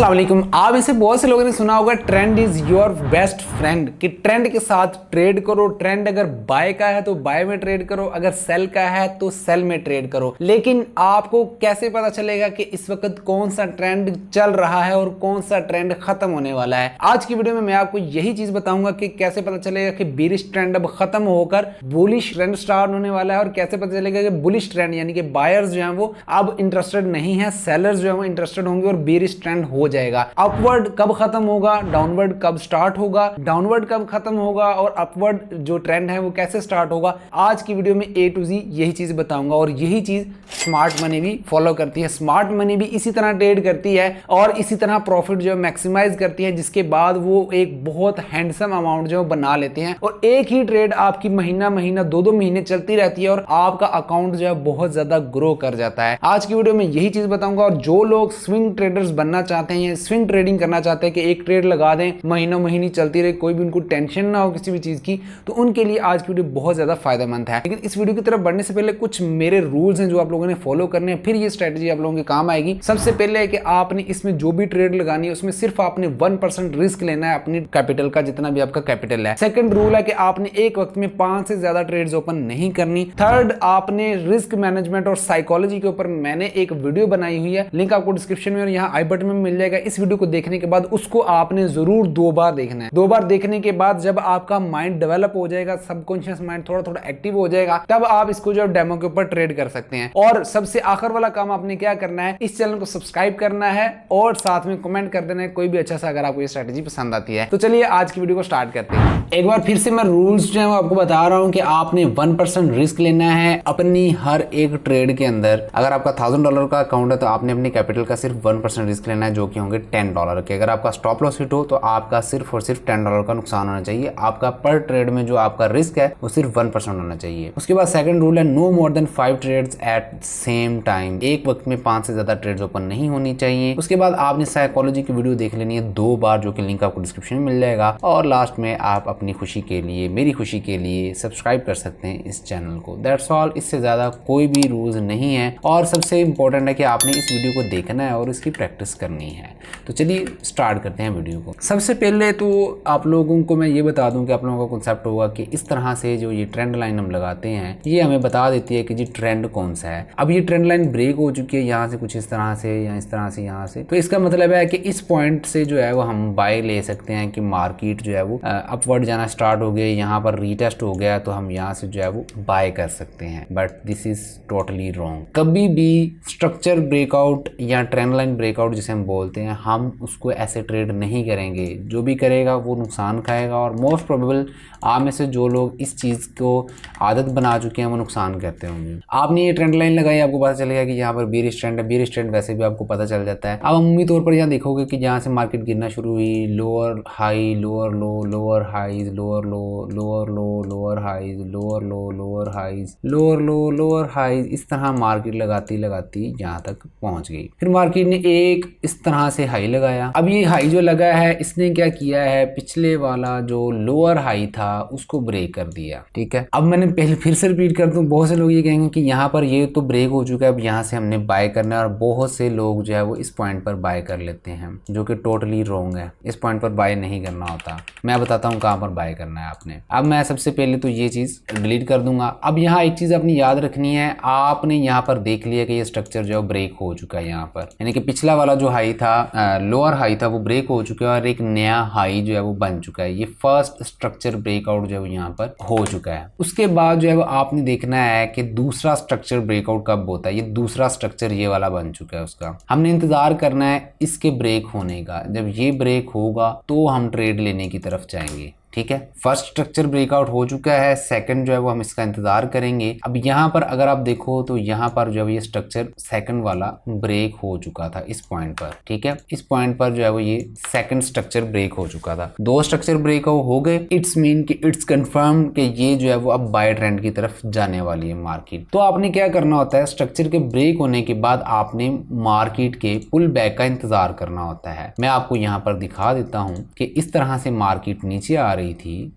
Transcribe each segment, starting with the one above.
अस्सलाम वालेकुम। आप इसे बहुत से लोगों ने सुना होगा, trend is your best friend, कि ट्रेंड के साथ ट्रेड करो। ट्रेंड अगर बाय का है तो बाय में ट्रेड करो, अगर सेल का है तो सेल में ट्रेड करो। लेकिन आपको कैसे पता चलेगा कि इस वक्त कौन सा ट्रेंड चल रहा है और कौन सा ट्रेंड खत्म होने वाला है? आज की वीडियो में मैं आपको यही चीज बताऊंगा कि कैसे पता चलेगा कि बीरिश ट्रेंड अब खत्म होकर बुलिश ट्रेंड स्टार्ट होने वाला है, और कैसे पता चलेगा कि बुलिश ट्रेंड यानी कि बायर्स जो है वो अब इंटरेस्टेड नहीं है, सेलर्स जो है वो इंटरेस्टेड होंगे और बीरिश ट्रेंड हो जाएगा। अपवर्ड कब खत्म होगा, डाउनवर्ड कब स्टार्ट होगा, डाउनवर्ड कब खत्म होगा और अपवर्ड जो ट्रेंड है वो कैसे स्टार्ट होगा, आज की वीडियो में ए टू जी यही चीज बताऊंगा। और यही चीज स्मार्ट मनी भी फॉलो करती है। स्मार्ट मनी भी इसी तरह ट्रेड करती है और इसी तरह प्रॉफिट जो है मैक्सिमाइज करती है, जिसके बाद वो एक बहुत हैंडसम अमाउंट जो बना लेते हैं। और एक ही ट्रेड आपकी महीना महीना दो महीने चलती रहती है और आपका अकाउंट जो है बहुत ज्यादा ग्रो कर जाता है। आज की वीडियो में यही चीज बताऊंगा। और जो लोग स्विंग ट्रेडर्स बनना चाहते हैं, स्विंग ट्रेडिंग करना चाहते हैं कि एक ट्रेड लगा दें, महीनों महीने चलती रहे, कोई भी उनको टेंशन ना हो किसी भी चीज की, तो उनके लिए आज की वीडियो बहुत ज्यादा फायदेमंद है। लेकिन इस वीडियो की तरफ बढ़ने से पहले कुछ मेरे रूल्स हैं जो आप लोगों ने फॉलो करने हैं, फिर ये स्ट्रेटजी आप लोगों के काम आएगी। सबसे पहले है कि आपने इसमें जो भी ट्रेड लगानी है उसमें सिर्फ आपने 1% रिस्क लेना है अपनी कैपिटल का, जितना भी आपका कैपिटल है। सेकंड रूल है कि आपने एक वक्त में 5 से ज्यादा ट्रेड्स ओपन नहीं करनी। थर्ड, आपने रिस्क मैनेजमेंट और साइकोलॉजी के ऊपर मैंने एक वीडियो बनाई हुई है, लिंक आपको डिस्क्रिप्शन में और यहाँ आई बटन में मिल जाएगा। इस वीडियो को देखने के बाद उसको आपने जरूर 2 बार देखना है। 2 बार देखने के बाद जब आपका माइंड डेवलप हो जाएगा, सबकॉन्शियस माइंड थोड़ा थोड़ा एक्टिव हो जाएगा, तब आप इसको जो डेमो के ऊपर ट्रेड कर सकते हैं। और सबसे आखिर वाला काम आपने क्या करना है, इस चैनल को सब्सक्राइब करना है और साथ में कमेंट कर देना है कोई भी अच्छा सा, अगर आपको ये स्ट्रेटजी पसंद आती है। तो चलिए आज की वीडियो को स्टार्ट करते हैं। एक बार फिर से मैं रूल्स जो है वो आपको बता रहा हूं कि आपने 1% रिस्क लेना है अपनी हर एक ट्रेड के अंदर। अगर आपका $1000 का अकाउंट है तो आपने अपने कैपिटल का सिर्फ 1% रिस्क लेना है, जो कि होंगे $10 के। अगर आपका स्टॉप लॉस हिट हो तो आपका सिर्फ और सिर्फ $10 का नुकसान होना चाहिए। आपका पर ट्रेड में जो आपका रिस्क है वो सिर्फ 1% होना चाहिए। उसके बाद सेकंड रूल है, no more than 5 trades at same time. एक वक्त में 5 से ज्यादा ट्रेड्स ओपन नहीं होनी चाहिए। उसके बाद आपने साइकोलॉजी की वीडियो देख लेनी है 2 बार, जो कि लिंक आपको डिस्क्रिप्शन में मिल जाएगा। और लास्ट में आप अपनी खुशी के लिए, मेरी खुशी के लिए सब्सक्राइब कर सकते हैं इस चैनल को। That's all. इससे ज्यादा कोई भी रूल्स नहीं है। और सबसे इंपॉर्टेंट है कि आपने इस वीडियो को देखना है और इसकी प्रैक्टिस करनी है। तो चलिए स्टार्ट करते हैं वीडियो को। सबसे पहले तो आप लोगों को मैं ये बता दूं कि आप लोगों का कॉन्सेप्ट होगा कि इस तरह से जो ये ट्रेंड लाइन हम लगाते हैं, ये हमें बता देती है कि जी ट्रेंड कौन सा है। अब ये ट्रेंड लाइन ब्रेक हो चुकी है यहाँ से कुछ इस तरह से या इस तरह से यहाँ से, तो इसका मतलब है कि इस पॉइंट से जो है वो हम बाय ले सकते हैं कि मार्केट जो है वो अपवर्ड जाना स्टार्ट हो गया, यहाँ पर रीटेस्ट हो गया तो हम यहाँ से जो है वो बाय कर सकते हैं। But this is totally wrong. कभी भी स्ट्रक्चर ब्रेकआउट या ट्रेंड लाइन ब्रेकआउट जिसे हम बोलते हैं, हम उसको ऐसे ट्रेड नहीं करेंगे। जो भी करेगा वो नुकसान खाएगा और मोस्ट प्रोबेबल आप में से जो लोग इस चीज़ को आदत बना चुके हैं वो नुकसान करते होंगे। आपने ये ट्रेंड लाइन लगाई, आपको पता चलेगा कि यहाँ पर बीरिश ट्रेंड है। बीरिश ट्रेंड वैसे भी आपको पता चल जाता है। अब अमूमी तौर पर यहाँ देखोगे कि जहाँ से मार्केट गिरना शुरू हुई, लोअर हाई लोअर लो, लोअर हाईज लोअर लो, लोअर लो लोअर हाईज, लोअर लो लोअर हाईज, लोअर लो लोअर हाईज, इस तरह मार्केट लगाती लगाती यहाँ तक पहुँच गई। फिर मार्केट ने एक इस तरह से हाई लगाया। अब ये हाई जो लगा है, इसने क्या किया है, पिछले वाला जो लोअर हाई था उसको ब्रेक कर दिया। ठीक है, अब मैंने पहले फिर से रिपीट कर दूं, बहुत से लोग ये कहेंगे कि यहाँ पर ये तो ब्रेक हो चुका है, अब यहाँ से हमने बाय करना है। और बहुत से लोग जो है वो इस पॉइंट पर बाय कर लेते हैं, जो कि टोटली रॉन्ग है। इस पॉइंट पर बाय नहीं करना होता। मैं बताता हूँ कहाँ पर बाय करना है आपने। अब मैं सबसे पहले तो ये चीज डिलीट कर दूंगा। अब यहाँ एक चीज अपनी याद रखनी है, आपने यहाँ पर देख लिया कि ये स्ट्रक्चर जो है ब्रेक हो चुका है यहाँ पर, यानी कि पिछला वाला जो हाई था, लोअर हाई था, वो ब्रेक हो चुका है और एक नया हाई जो है वो बन चुका है। ये फर्स्ट स्ट्रक्चर ब्रेकआउट जो है यहाँ पर हो चुका है। उसके बाद जो है वो आपने देखना है कि दूसरा स्ट्रक्चर ब्रेकआउट कब होता है। ये दूसरा स्ट्रक्चर ये वाला बन चुका है, उसका हमने इंतजार करना है इसके ब्रेक होने का। जब ये ब्रेक होगा तो हम ट्रेड लेने की तरफ जाएंगे। ठीक है, फर्स्ट स्ट्रक्चर ब्रेकआउट हो चुका है, सेकंड जो है वो हम इसका इंतजार करेंगे। अब यहाँ पर अगर आप देखो तो यहाँ पर जो है ये स्ट्रक्चर सेकंड वाला ब्रेक हो चुका था इस पॉइंट पर। ठीक है, इस पॉइंट पर जो है वो ये सेकंड स्ट्रक्चर ब्रेक हो चुका था। 2 स्ट्रक्चर ब्रेक हो गए, इट्स मीन कि इट्स कंफर्म कि ये जो है वो अब बाय ट्रेंड की तरफ जाने वाली है मार्केट। तो आपने क्या करना होता है, स्ट्रक्चर के ब्रेक होने के बाद आपने मार्केट के पुल बैक का इंतजार करना होता है। मैं आपको यहाँ पर दिखा देता हूँ कि इस तरह से मार्केट नीचे आ रही थी,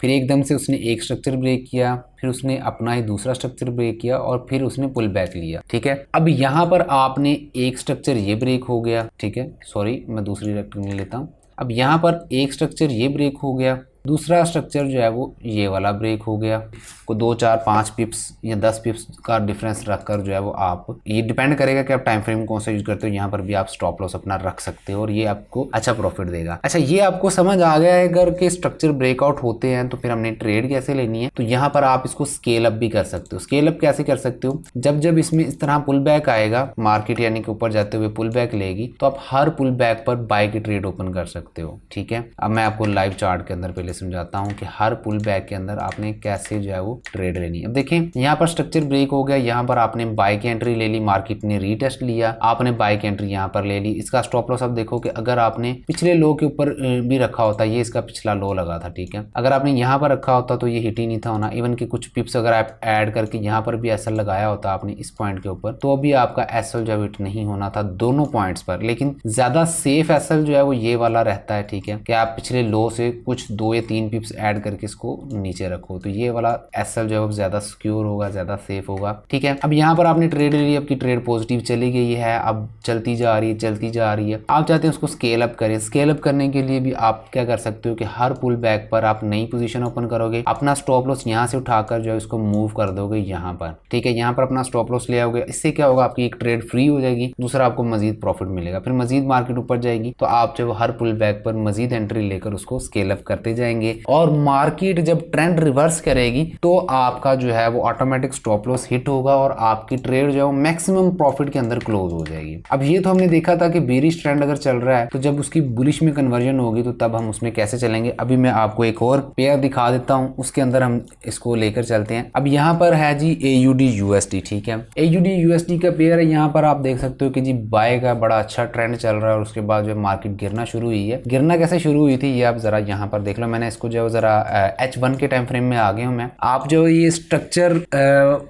फिर एकदम से उसने एक स्ट्रक्चर ब्रेक किया, फिर उसने अपना ही दूसरा स्ट्रक्चर ब्रेक किया और फिर उसने पुल बैक लिया। ठीक है, अब यहाँ पर आपने एक स्ट्रक्चर ये ब्रेक हो गया। ठीक है, सॉरी मैं दूसरी रेक्टेंगल लेता हूँ। अब यहाँ पर एक स्ट्रक्चर ये ब्रेक हो गया, दूसरा स्ट्रक्चर जो है वो ये वाला ब्रेक हो गया। को 2 4 5 पिप्स या 10 पिप्स का डिफरेंस रखकर जो है वो आप, ये डिपेंड करेगा कि आप टाइम फ्रेम कौन सा यूज करते हो। यहाँ पर भी आप स्टॉप लॉस अपना रख सकते हो और ये आपको अच्छा प्रॉफिट देगा। अच्छा, ये आपको समझ आ गया है अगर के स्ट्रक्चर ब्रेकआउट होते हैं तो फिर हमने ट्रेड कैसे लेनी है। तो यहाँ पर आप इसको स्केल अप भी कर सकते हो। स्केल अप कैसे कर सकते हो, जब जब इसमें इस तरह पुल बैक आएगा, मार्केट यानी कि ऊपर जाते हुए पुल बैक लेगी, तो आप हर पुल बैक पर बाय की ट्रेड ओपन कर सकते हो। ठीक है, अब मैं आपको लाइव चार्ट के अंदर पहले समझाता हूँ कि हर पुल बैक के अंदर आपने कैसे जो है वो ट्रेड लेनी है। अब देखें, यहाँ पर स्ट्रक्चर ब्रेक हो गया, यहाँ पर आपने बाय की एंट्री ले ली, मार्केट ने रीटेस्ट लिया, आपने बाय की एंट्री यहाँ पर ले ली। इसका स्टॉप लॉस आप देखो कि अगर आपने पिछले लो के ऊपर भी रखा होता, ये इसका पिछला लो लगा था। ठीक है, अगर आपने यहाँ पर रखा होता तो ये हिट ही नहीं था होना। इवन कि कुछ पिप्स अगर आप ऐड करके यहाँ पर भी एसएल लगाया होता आपने इस पॉइंट के ऊपर, तो भी आपका एसएल जो हिट नहीं होना था दोनों पॉइंट्स पर। लेकिन ज्यादा सेफ एसएल जो है वो ये वाला रहता है। ठीक है, कि आप पिछले लो से कुछ 2 या 3 पिप्स ऐड करके इसको नीचे रखो, तो ये वाला एसएल जो है ज्यादा सिक्योर होगा, ज्यादा सेफ होगा। ठीक है, अब यहाँ पर आपने ट्रेड ले ली, आपकी ट्रेड पॉजिटिव चली गई है, अब चलती जा रही है, चलती जा रही है। आप चाहते हैं उसको स्केल अप करें। स्केल अप करने के लिए भी आप क्या कर सकते हो कि हर पुल बैक पर आप नई पोजीशन ओपन करोगे, अपना स्टॉप लॉस यहाँ से उठाकर जो है उसको मूव कर दोगे यहाँ पर। ठीक है, यहाँ पर अपना स्टॉप लॉस ले आओगे। इससे क्या होगा, आपकी एक ट्रेड फ्री हो जाएगी, दूसरा आपको मजीद प्रॉफिट मिलेगा। फिर मजीद मार्केट ऊपर जाएगी तो आप जो हर पुल बैक पर मजीद एंट्री लेकर उसको स्केल अप करते जाएंगे। और मार्केट जब ट्रेंड रिवर्स करेगी तो आपका जो है वो ऑटोमेटिक स्टॉप लॉस हिट होगा और आपकी ट्रेड जो है मैक्सिमम प्रॉफिट के अंदर क्लोज हो जाएगी। अब ये तो हमने देखा था कि बेरिश ट्रेंड अगर चल रहा है तो जब उसकी बुलिश में कन्वर्जन होगी तो तब हम उसमें कैसे चलेंगे। अभी मैं आपको एक और पेयर दिखा देता हूं, उसके अंदर हम इसको लेकर चलते हैं। अब यहाँ पर है जी AUD USD। ठीक है, AUD USD का पेयर है। यहाँ पर आप देख सकते हो कि जी बाय का बड़ा अच्छा ट्रेंड चल रहा है और उसके बाद जो मार्केट गिरना शुरू हुई है। गिरना कैसे शुरू हुई थी ये आप जरा यहाँ पर देख लो। मैंने इसको जो जरा H1 के टाइम फ्रेम में आ गया हूँ मैं। आप जो ये स्ट्रक्चर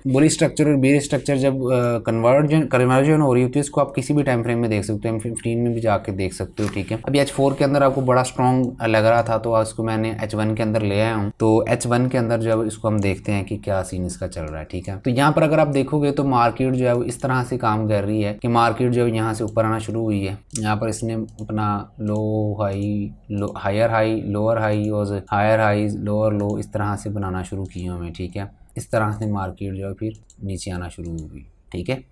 बुलिश स्ट्रक्चर और बेरिश स्ट्रक्चर जब कन्वर्जन हो रही होती है, इसको आप किसी भी टाइम फ्रेम में देख सकते हो, M15 में भी जाके देख सकते हो। ठीक है, अभी H4 के अंदर आपको बड़ा स्ट्रॉन्ग लग रहा था तो इसको मैंने H1 के अंदर ले आया हूँ। तो H1 के अंदर जब इसको हम देखते हैं कि क्या सीन इसका चल रहा है। ठीक है, तो यहाँ पर अगर आप देखोगे तो मार्केट जो है वो इस तरह से काम कर रही है कि मार्केट जो है यहाँ से ऊपर आना शुरू हुई है। यहाँ पर इसने अपना low high, higher high, lower high और हायर हाई, लोअर लो इस तरह से बनाना शुरू किया हमें। ठीक है, इस तरह से मार्केट जो है फिर नीचे आना शुरू होगी। ठीक है,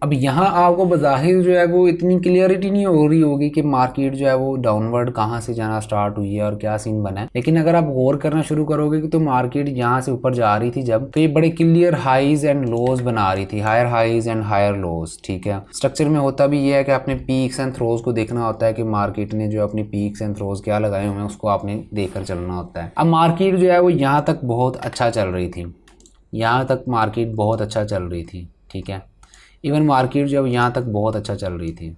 अब यहाँ आपको बज़ाहिर जो है वो इतनी क्लियरिटी नहीं हो रही होगी कि मार्केट जो है वो डाउनवर्ड कहाँ से जाना स्टार्ट हुई है और क्या सीन बना है। लेकिन अगर आप गौर करना शुरू करोगे कि तो मार्केट यहाँ से ऊपर जा रही थी जब, तो ये बड़े क्लियर हाईज एंड लोज बना रही थी, higher highs and higher lows. ठीक है, स्ट्रक्चर में होता भी ये है कि आपने पीक्स एंड थ्रोज को देखना होता है कि मार्केट ने जो अपने पीक्स एंड थ्रोज क्या लगाए हुए हैं उसको आपने देखकर चलना होता है। अब मार्केट जो है वो यहाँ तक बहुत अच्छा चल रही थी, यहाँ तक मार्केट बहुत अच्छा चल रही थी। ठीक है, इवन मार्केट जब यहाँ तक बहुत अच्छा चल रही थी।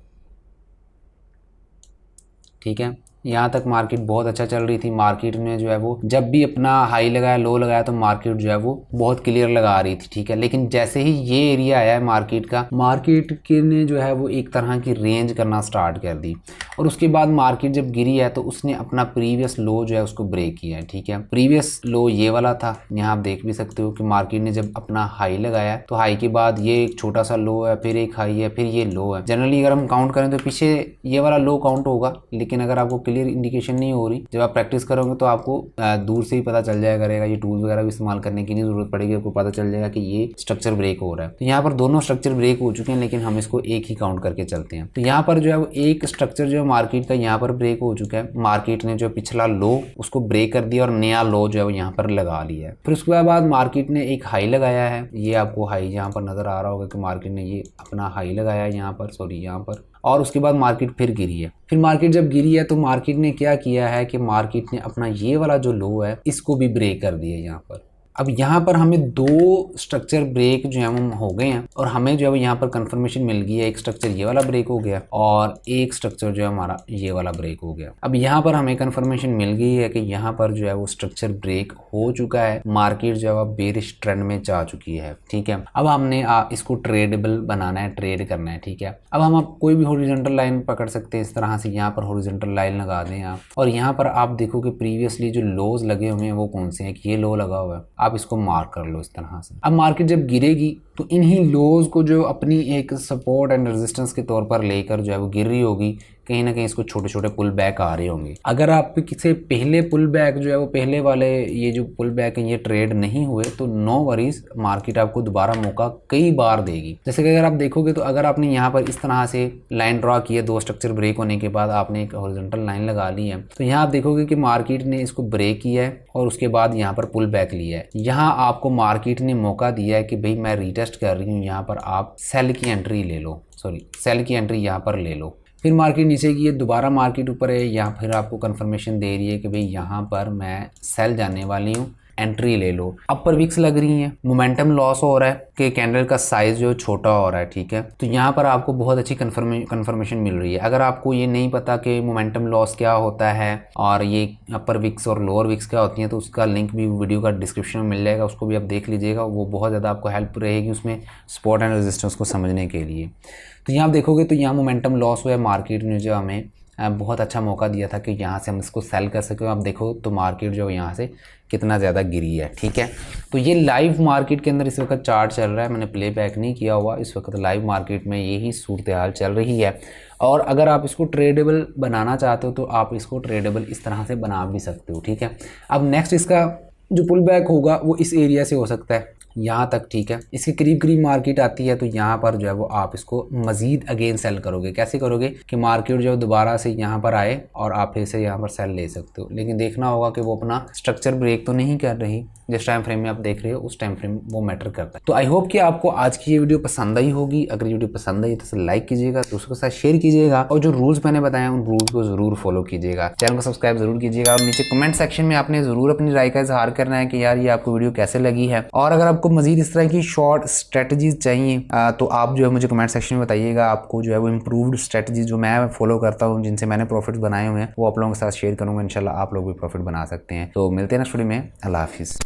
ठीक है, यहाँ तक मार्केट बहुत अच्छा चल रही थी। मार्केट ने जो है वो जब भी अपना हाई लगाया, लो लगाया, तो मार्केट जो है वो बहुत क्लियर लगा रही थी। ठीक है, लेकिन जैसे ही ये एरिया आया है मार्केट का, मार्केट के ने जो है वो एक तरह की रेंज करना स्टार्ट कर दी और उसके बाद मार्केट जब गिरी है तो उसने अपना प्रीवियस लो जो है उसको ब्रेक किया है। ठीक है, प्रीवियस लो ये वाला था, यहाँ आप देख भी सकते हो कि मार्केट ने जब अपना हाई लगाया तो हाई के बाद ये एक छोटा सा लो है, फिर एक हाई है, फिर ये लो है। जनरली अगर हम काउंट करें तो पीछे ये वाला लो काउंट होगा, लेकिन अगर आपको क्लियर इंडिकेशन नहीं हो रही, जब आप प्रैक्टिस करोगे तो आपको दूर से ही पता चल जाया करेगा। ये टूल्स वगैरह भी इस्तेमाल करने की नहीं जरूरत पड़ेगी, आपको पता चल जाएगा कि ये स्ट्रक्चर ब्रेक हो रहा है। तो यहाँ पर दोनों स्ट्रक्चर ब्रेक हो चुके हैं, लेकिन हम इसको एक ही काउंट करके चलते हैं। तो यहाँ पर जो है वो एक स्ट्रक्चर जो मार्केट का यहाँ पर ब्रेक हो चुका है। मार्केट ने जो पिछला लो उसको ब्रेक कर दिया और नया लो जो है वो यहाँ पर लगा लिया है। फिर उसके बाद मार्केट ने एक हाई लगाया है, ये आपको हाई यहाँ पर नजर आ रहा होगा कि मार्केट ने ये अपना हाई लगाया है यहाँ पर, सॉरी यहाँ पर, और उसके बाद मार्केट फिर गिरी है। फिर मार्केट जब गिरी है तो मार्केट ने क्या किया है कि मार्केट ने अपना ये वाला जो लो है इसको भी ब्रेक कर दिया यहाँ पर। अब यहाँ पर हमें 2 स्ट्रक्चर ब्रेक जो है वो हो गए हैं और हमें जो है यहाँ पर कंफर्मेशन मिल गई है, एक स्ट्रक्चर ये वाला ब्रेक हो गया और एक स्ट्रक्चर जो है हमारा ये वाला ब्रेक हो गया। अब यहाँ पर हमें कंफर्मेशन मिल गई है कि यहाँ पर जो है वो स्ट्रक्चर ब्रेक हो चुका है, मार्केट जो है बेरिश ट्रेंड में जा चुकी है। ठीक है, अब हमने इसको ट्रेडेबल बनाना है, ट्रेड करना है। ठीक है, अब हम कोई भी हॉरिजॉन्टल लाइन पकड़ सकते हैं इस तरह से, यहाँ पर हॉरिजॉन्टल लाइन लगा दें आप, और यहाँ पर आप देखो कि प्रीवियसली जो लोज लगे हुए हैं वो कौन से हैं, कि ये लो लगा हुआ है, आप इसको मार्क कर लो इस तरह से। अब मार्केट जब गिरेगी तो इन्हीं लोज को जो अपनी एक सपोर्ट एंड रेजिस्टेंस के तौर पर लेकर जो है वो गिर रही होगी, कहीं ना कहीं इसको छोटे छोटे पुल बैक आ रहे होंगे। अगर आप किसी पहले पुल बैक जो है वो पहले वाले ये जो पुल बैक है ये ट्रेड नहीं हुए तो नो वरीज, मार्केट आपको दोबारा मौका कई बार देगी। जैसे कि अगर आप देखोगे तो अगर आपने यहाँ पर इस तरह से लाइन ड्रॉ की है, 2 स्ट्रक्चर ब्रेक होने के बाद आपने एक हॉरिजॉन्टल लाइन लगा ली है, तो यहाँ आप देखोगे कि मार्केट ने इसको ब्रेक किया है और उसके बाद यहाँ पर पुल बैक लिया है। यहाँ आपको मार्केट ने मौका दिया है कि भाई मैं रीटेस्ट कर रही हूँ, यहाँ पर आप सेल की एंट्री ले लो, सेल की एंट्री यहाँ पर ले लो। फिर मार्केट नीचे की है, दोबारा मार्केट ऊपर है, यहाँ फिर आपको कंफर्मेशन दे रही है कि भाई यहाँ पर मैं सेल जाने वाली हूँ, एंट्री ले लो। अपर विक्स लग रही हैं, मोमेंटम लॉस हो रहा है कि कैंडल का साइज जो छोटा हो रहा है। ठीक है, तो यहाँ पर आपको बहुत अच्छी कंफर्मेशन मिल रही है। अगर आपको ये नहीं पता कि मोमेंटम लॉस क्या होता है और ये अपर विक्स और लोअर विक्स क्या होती हैं, तो उसका लिंक भी वीडियो का डिस्क्रिप्शन में मिल जाएगा, उसको भी आप देख लीजिएगा, वो बहुत ज़्यादा आपको हेल्प रहेगी उसमें सपोर्ट एंड रेजिस्टेंस को समझने के लिए। तो यहाँ आप देखोगे तो यहाँ मोमेंटम लॉस हुआ है, मार्केट ने जो हमें बहुत अच्छा मौका दिया था कि यहाँ से हम इसको सेल कर सकें। आप देखो तो मार्केट जो यहाँ से कितना ज़्यादा गिरी है। ठीक है, तो ये लाइव मार्केट के अंदर इस वक्त चार्ट चल रहा है, मैंने प्ले बैक नहीं किया हुआ, इस वक्त लाइव मार्केट में यही सूरत हाल चल रही है। और अगर आप इसको ट्रेडेबल बनाना चाहते हो तो आप इसको ट्रेडेबल इस तरह से बना भी सकते हो। ठीक है, अब नेक्स्ट इसका जो पुल बैक होगा वो इस एरिया से हो सकता है यहाँ तक। ठीक है, इसके करीब करीब मार्केट आती है, तो यहाँ पर जो है वो आप इसको मजीद अगेन सेल करोगे। कैसे करोगे कि मार्केट जो है दोबारा से यहाँ पर आए और आप फिर से यहाँ पर सेल ले सकते हो, लेकिन देखना होगा कि वो अपना स्ट्रक्चर ब्रेक तो नहीं कर रही। जिस टाइम फ्रेम में आप देख रहे हो उस टाइम फ्रेम वो मैटर करता है। तो आई होप कि आपको आज की ये वीडियो पसंद आई होगी। अगर ये वीडियो पसंद आई तो इसे लाइक कीजिएगा, दोस्तों के साथ शेयर कीजिएगा और जो रूल्स मैंने बताए उन रूल्स को जरूर फॉलो कीजिएगा। चैनल को सब्सक्राइब जरूर कीजिएगा और नीचे कमेंट सेक्शन में आपने जरूर अपनी राय का इजहार करना है कि यार ये आपको वीडियो कैसे लगी है। और अगर आपको मजीद इस तरह की शॉर्ट स्ट्रेटजीज चाहिए तो आप जो है मुझे कमेंट सेक्शन में बताइएगा। आपको जो है वो इम्प्रूव्ड स्ट्रेटजीज जो मैं फॉलो करता हूँ, जिनसे मैंने प्रॉफिट बनाए हुए हैं, वो आप लोगों के साथ शेयर करूँगा। इंशाल्लाह आप लोग भी प्रॉफिट बना सकते हैं। तो मिलते हैं नेक्स्ट वीडियो में। अल्लाह हाफिज़।